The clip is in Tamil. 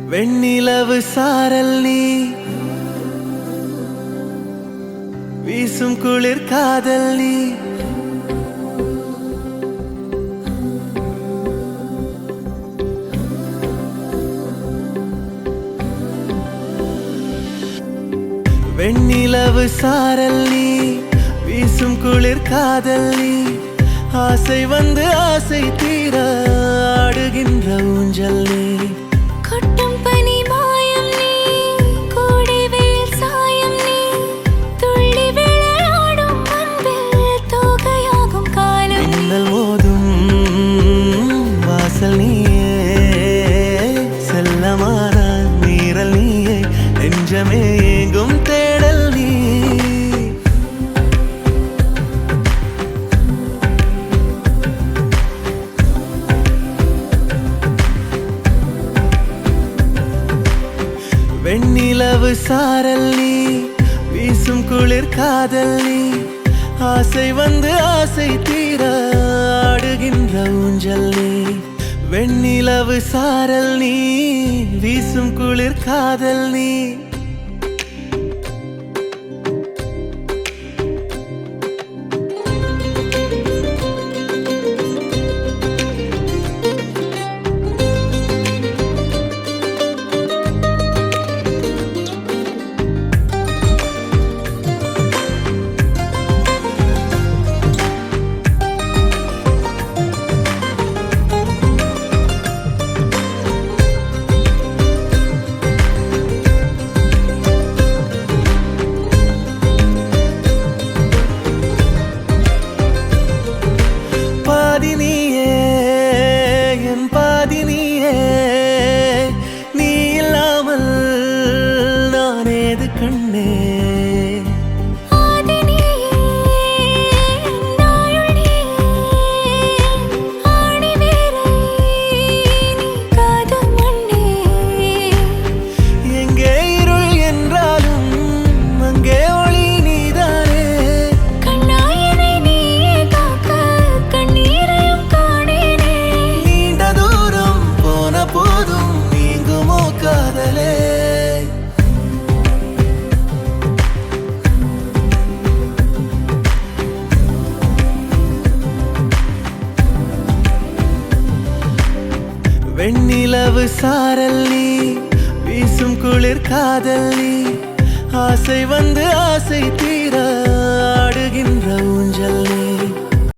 வெண்ணிலவு சாரல் நீ வீசும் குளிர் காதல் நீ வெண்ணிலவு சாரல் நீ வீசும் குளிர் காதல் நீ ஆசை வந்து ஆசை தீர ஆடுகின்ற ஊஞ்சல் நீ கொட்டும் பனி மாயம் நீ கோடை வெயில் சாயம் நீ துள்ளி விளையாடும் அன்பில் தோகையாகும் காலம் மின்னல் மோதும் வாசல் நீயே செல்லமான நீரல் நீயே நெஞ்சமே எங்கும் தேடல் நீ வெண்ணிலவு சாரல் நீ வீசும் குளிர் காதல் நீ ஆசை வந்து ஆசை தீர ஆடுகின்ற ஊஞ்சல் நீ வெண்ணிலவு சாரல் நீ வீசும் குளிர் காதல் நீ பாதினியே என் பாதினியே நீ இல்லாமல் நான் ஏது கண்ணே எங்கே இருள் என்றாலும் அங்கே ஒளி நீதானே நீண்ட தூரம் போன போதும் நீங்குமோ காதலே வெண்ணிலவு சாரல் நீ வீசும் குளிர் காதல் நீ ஆசை வந்து ஆசை தீர ஆடுகின்ற ஊஞ்சல் நீ